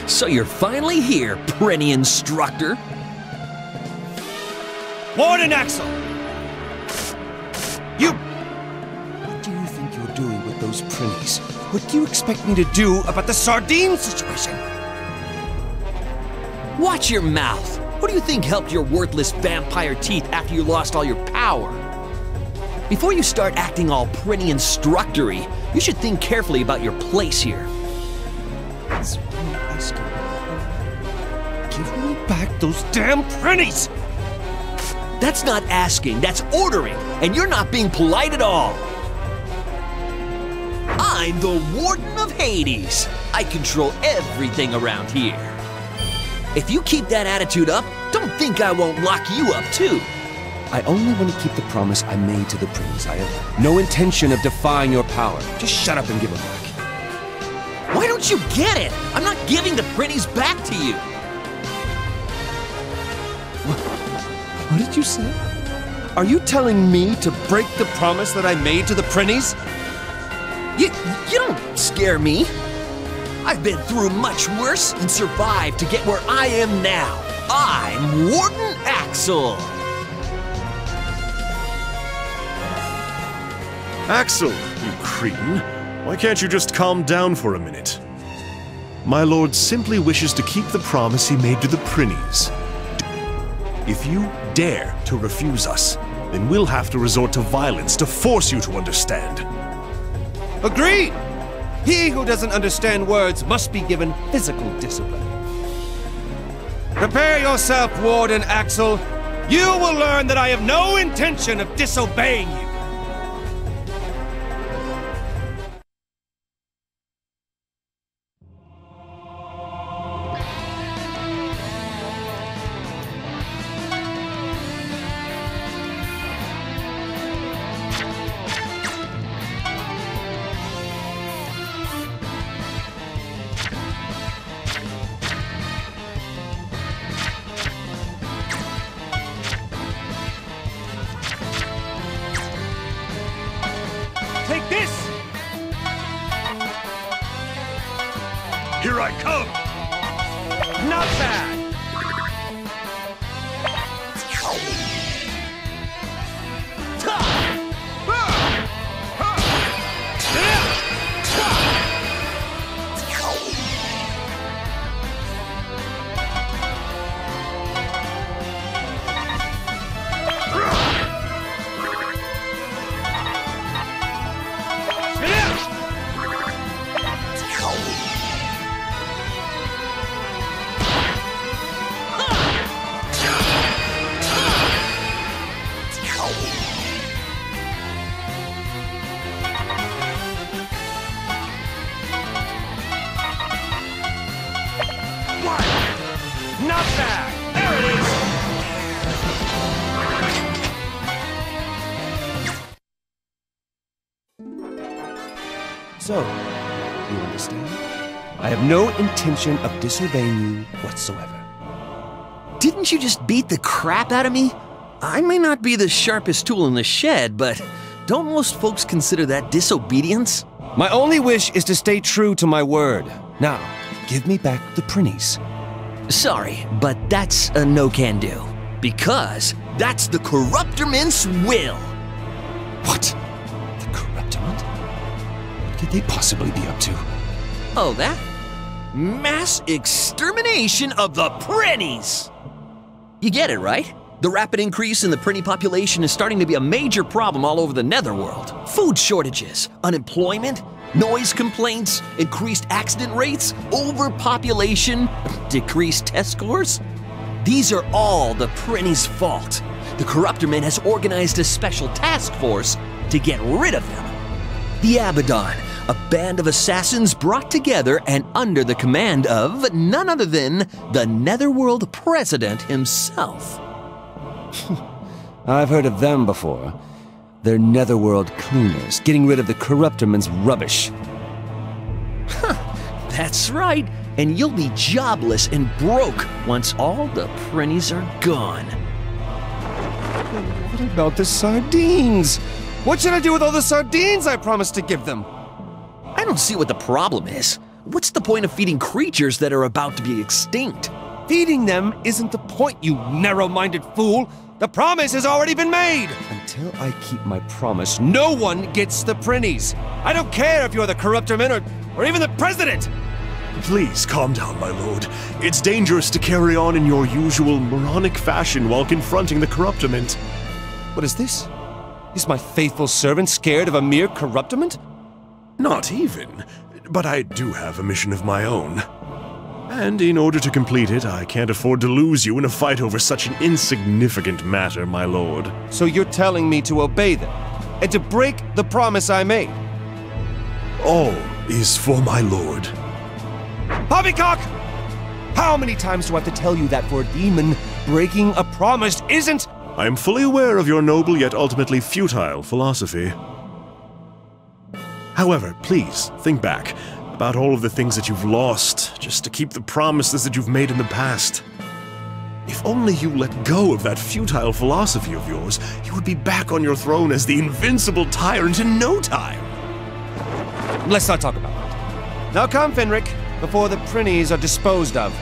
So you're finally here, Prenny Instructor. Warden Axel! You... What do you think you're doing with those prinnies? What do you expect me to do about the sardine situation? Watch your mouth. Who do you think helped your worthless vampire teeth after you lost all your power? Before you start acting all Prenny Instructory, you should think carefully about your place here. That's what I'm asking. Give me back those damn prinnies! That's not asking, that's ordering, and you're not being polite at all. I'm the Warden of Hades. I control everything around here. If you keep that attitude up, don't think I won't lock you up too. I only want to keep the promise I made to the prince. I have no intention of defying your power. Just shut up and give them back. Why don't you get it? I'm not giving the prinnies back to you. What did you say? Are you telling me to break the promise that I made to the prinnies? You don't scare me. I've been through much worse and survived to get where I am now. I'm Warden Axel. Axel, you cretin. Why can't you just calm down for a minute? My lord simply wishes to keep the promise he made to the prinnies. If you dare to refuse us, then we'll have to resort to violence to force you to understand. Agreed! He who doesn't understand words must be given physical discipline. Prepare yourself, Warden Axel. You will learn that I have no intention of disobeying you. Take this! Here I come! Not bad! Not bad! There it is! So, you understand? I have no intention of disobeying you whatsoever. Didn't you just beat the crap out of me? I may not be the sharpest tool in the shed, but don't most folks consider that disobedience? My only wish is to stay true to my word. Now, give me back the prinnies. Sorry, but that's a no-can-do. Because that's the Corruptorment's will. What? The Corruptorment? What could they possibly be up to? Oh, that? Mass extermination of the prinnies! You get it, right? The rapid increase in the prinny population is starting to be a major problem all over the netherworld. Food shortages, unemployment, noise complaints, increased accident rates, overpopulation, decreased test scores. These are all the prinny's fault. The Corruptorment has organized a special task force to get rid of them. The Abaddon, a band of assassins brought together and under the command of none other than the Netherworld President himself. I've heard of them before. They're Netherworld cleaners, getting rid of the Corruptorment's rubbish. That's right, and you'll be jobless and broke once all the prinnies are gone. What about the sardines? What should I do with all the sardines I promised to give them? I don't see what the problem is. What's the point of feeding creatures that are about to be extinct? Feeding them isn't the point, you narrow-minded fool! The promise has already been made! Until I keep my promise, no one gets the Prinnies! I don't care if you're the Corruptorman or even the President! Please calm down, my lord. It's dangerous to carry on in your usual moronic fashion while confronting the Corruptorment. What is this? Is my faithful servant scared of a mere Corruptorment? Not even. But I do have a mission of my own. And in order to complete it, I can't afford to lose you in a fight over such an insignificant matter, my lord. So you're telling me to obey them, and to break the promise I made? All is for my lord. Poppycock! How many times do I have to tell you that for a demon, breaking a promise isn't— I am fully aware of your noble yet ultimately futile philosophy. However, please, think back about all of the things that you've lost just to keep the promises that you've made in the past. If only you let go of that futile philosophy of yours, you would be back on your throne as the invincible tyrant in no time. Let's not talk about that. Now come, Fenric, before the Prinnies are disposed of.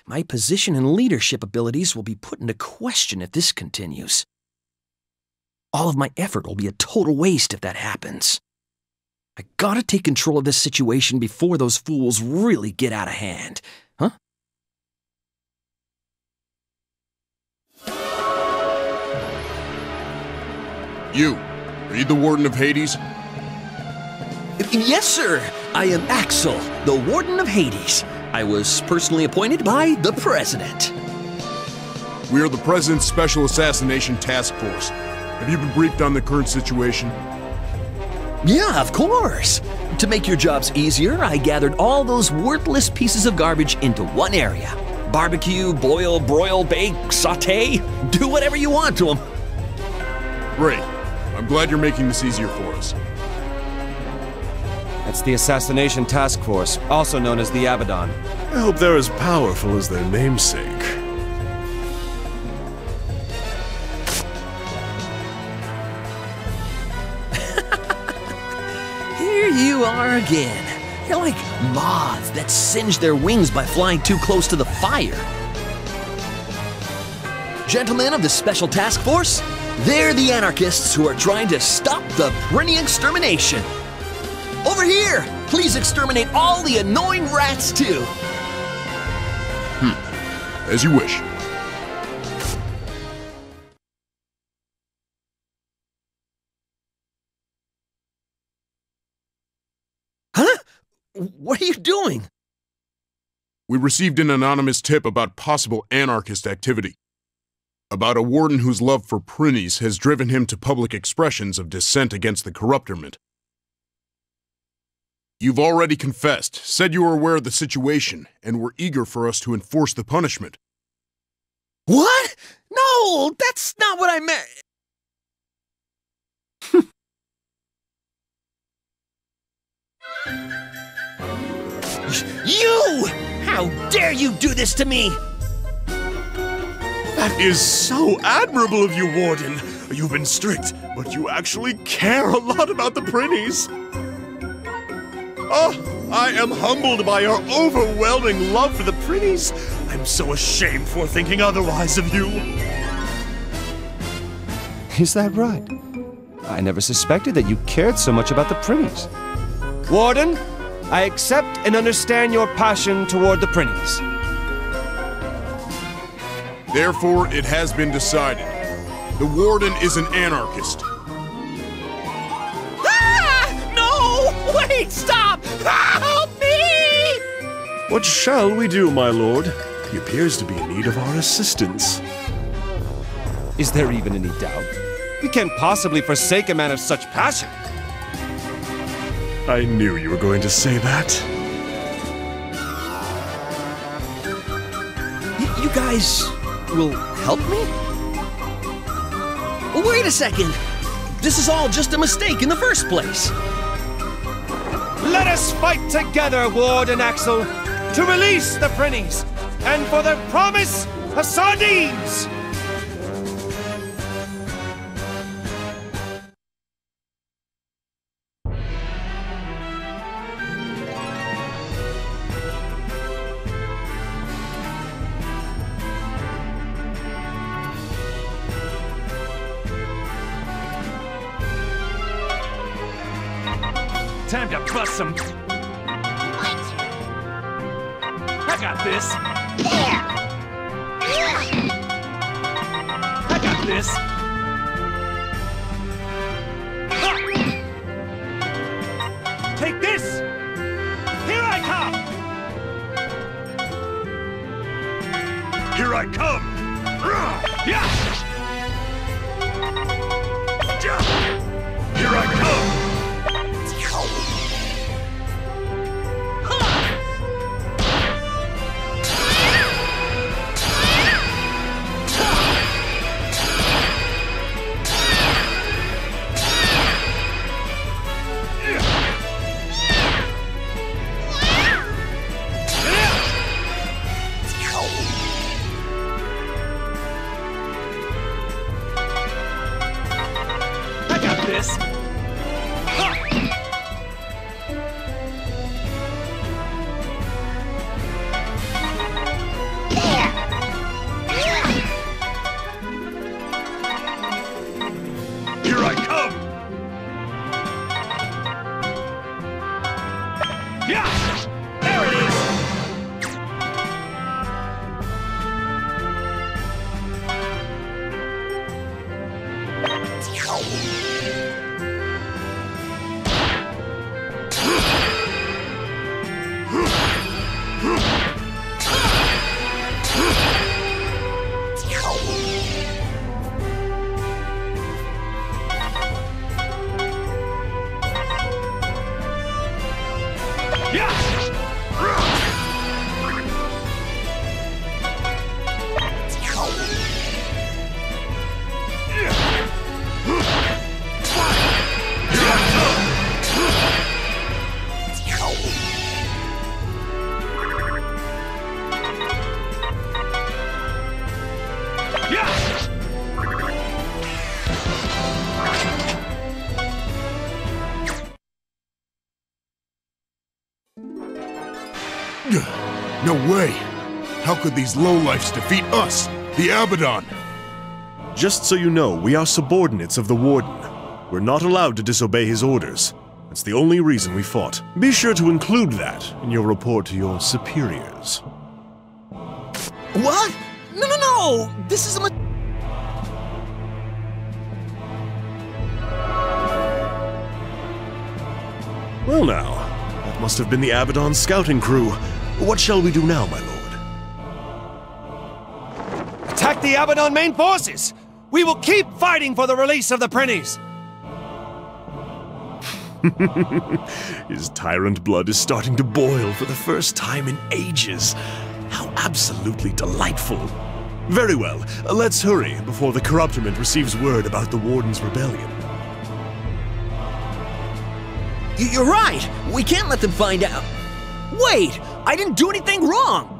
My position and leadership abilities will be put into question if this continues. All of my effort will be a total waste if that happens. I gotta take control of this situation before those fools really get out of hand. Huh? You, are you the Warden of Hades? Yes, sir. I am Axel, the Warden of Hades. I was personally appointed by the President. We are the President's Special Assassination Task Force. Have you been briefed on the current situation? Yeah, of course. To make your jobs easier, I gathered all those worthless pieces of garbage into one area. Barbecue, boil, broil, bake, saute, do whatever you want to them. Great. I'm glad you're making this easier for us. That's the Assassination Task Force, also known as the Abaddon. I hope they're as powerful as their namesake. Here you are again. You're like moths that singe their wings by flying too close to the fire. Gentlemen of the Special Task Force, they're the anarchists who are trying to stop the Prinny extermination. Over here! Please exterminate all the annoying rats, too! As you wish. What are you doing? We received an anonymous tip about possible anarchist activity. About a warden whose love for Prinnies has driven him to public expressions of dissent against the corruptorment. You've already confessed, said you were aware of the situation, and were eager for us to enforce the punishment. What? No, that's not what I meant. You! How dare you do this to me? That is so admirable of you, Warden. You've been strict, but you actually care a lot about the Prinnies. Oh, I am humbled by your overwhelming love for the Prinnies. I'm so ashamed for thinking otherwise of you. Is that right? I never suspected that you cared so much about the Prinnies. Warden, I accept and understand your passion toward the Prinnies. Therefore, it has been decided. The Warden is an anarchist. Ah! No! Wait, stop! Help me! What shall we do, my lord? He appears to be in need of our assistance. Is there even any doubt? We can't possibly forsake a man of such passion. I knew you were going to say that. You guys will help me? Wait a second! This is all just a mistake in the first place! Let us fight together, Warden Axel, to release the Prinnies, and for the promise of sardines! Time to bust some. I got this. I got this. Ha! Take this. Here I come. Here I come. Yeah. Here I come. No way! How could these lowlifes defeat us, the Abaddon? Just so you know, we are subordinates of the Warden. We're not allowed to disobey his orders. That's the only reason we fought. Be sure to include that in your report to your superiors. What? No! This is a... Well now, That must have been the Abaddon scouting crew. What shall we do now, my lord? Attack the Abaddon main forces! We will keep fighting for the release of the Prinnies! His tyrant blood is starting to boil for the first time in ages. How absolutely delightful. Very well, let's hurry before the corruptment receives word about the Warden's rebellion. You're right! We can't let them find out. Wait! I didn't do anything wrong!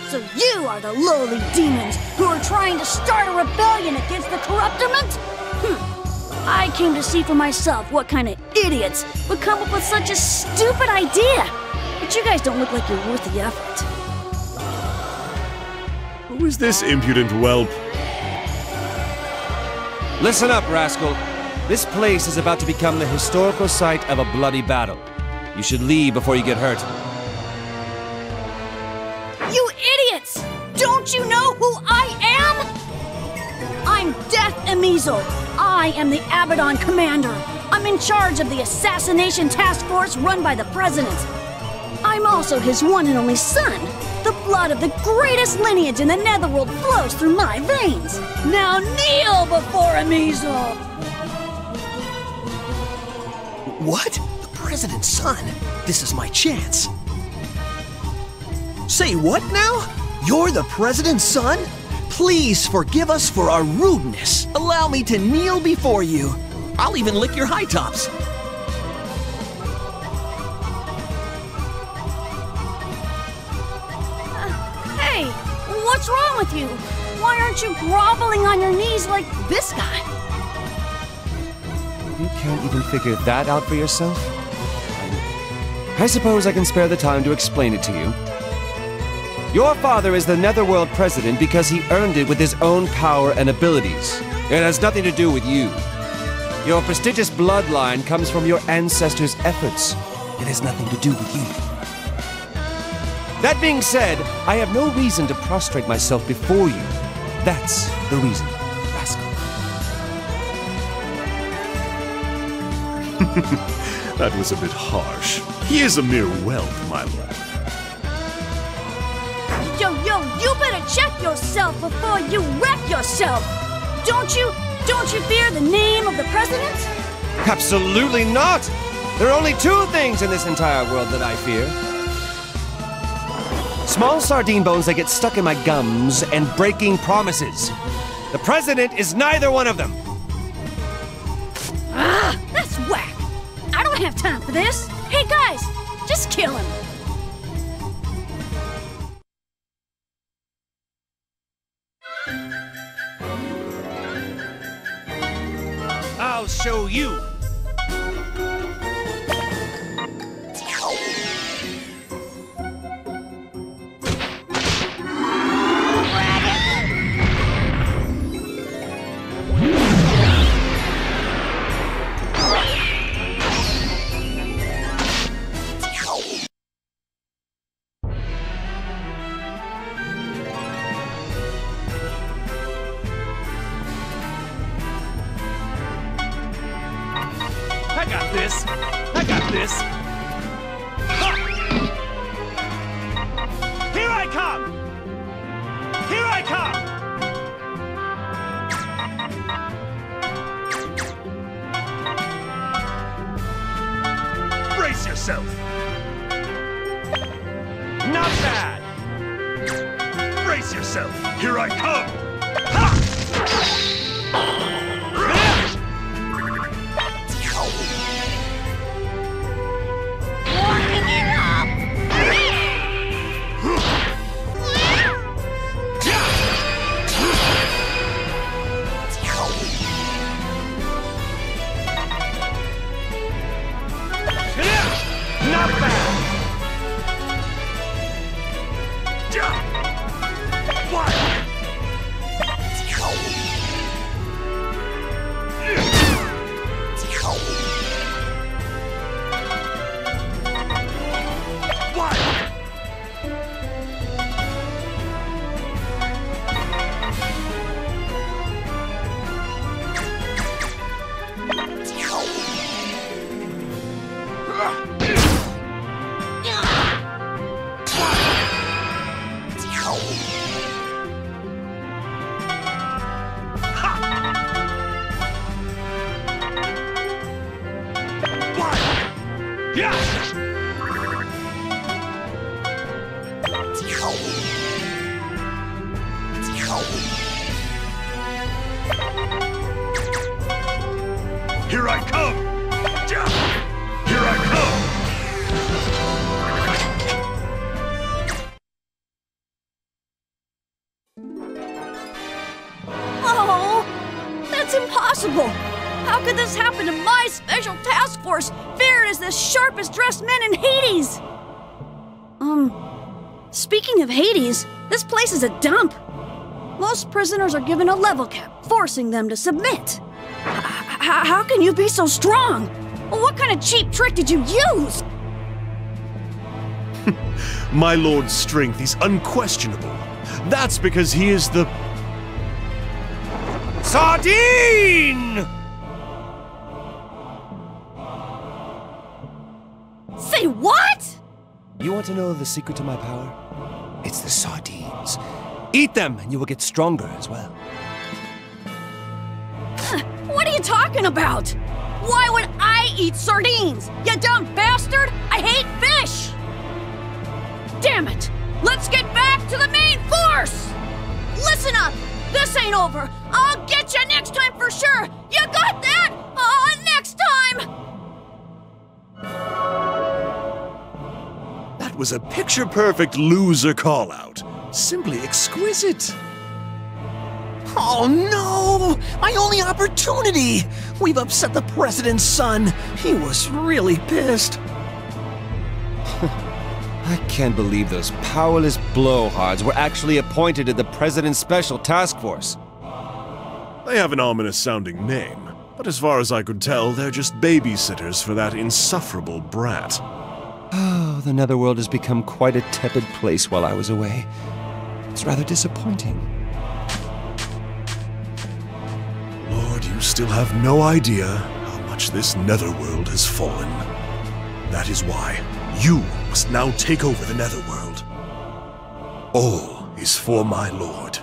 So you are the lowly demons who are trying to start a rebellion against the corruptment? I came to see for myself what kind of idiots would come up with such a stupid idea. But you guys don't look like you're worth the effort. Who is this impudent whelp? Listen up, rascal. This place is about to become the historical site of a bloody battle. You should leave before you get hurt. You idiots! Don't you know who I am? I'm Death Emizo. I am the Abaddon commander. I'm in charge of the assassination task force run by the president. I'm also his one and only son. The blood of the greatest lineage in the Netherworld flows through my veins. Now kneel before Emizo! What? The president's son? This is my chance. Say what now? You're the president's son? Please forgive us for our rudeness. Allow me to kneel before you. I'll even lick your high tops. Hey, what's wrong with you? Why aren't you groveling on your knees like this guy? You can't even figure that out for yourself? I suppose I can spare the time to explain it to you. Your father is the Netherworld president because he earned it with his own power and abilities. It has nothing to do with you. Your prestigious bloodline comes from your ancestors' efforts. It has nothing to do with you. That being said, I have no reason to prostrate myself before you. That's the reason, rascal. That was a bit harsh. He is a mere whelp, my lord. Yo, you better check yourself before you wreck yourself! Don't you fear the name of the president? Absolutely not! There are only two things in this entire world that I fear. Small sardine bones that get stuck in my gums and breaking promises. The president is neither one of them. Ah, that's whack! I don't have time for this! Hey guys, just kill him! I'll show you. I got this. I got this. Ha! Here I come! Here I come! Brace yourself! Not bad! Brace yourself! Here I come! Ha! Here I come! Here I come! Oh, that's impossible! How could this happen to my special task force, feared as the sharpest dressed men in Hades? Speaking of Hades, this place is a dump. Most prisoners are given a level cap, forcing them to submit. How can you be so strong? What kind of cheap trick did you use? My lord's strength is unquestionable. That's because he is the... Sardine! Say what? You want to know the secret to my power? It's the sardines. Eat them and you will get stronger as well. What are you talking about? Why would I eat sardines? You dumb bastard! I hate fish! Damn it! Let's get back to the main force! Listen up! This ain't over! I'll get you next time for sure! You got that? Next time! That was a picture-perfect loser call-out. Simply exquisite. Oh no! My only opportunity! We've upset the president's son. He was really pissed. I can't believe those powerless blowhards were actually appointed to the President's Special Task Force. They have an ominous-sounding name, but as far as I could tell, they're just babysitters for that insufferable brat. Oh, the Netherworld has become quite a tepid place while I was away. It's rather disappointing. Lord, you still have no idea how much this Netherworld has fallen. That is why you must now take over the Netherworld. All is for my lord.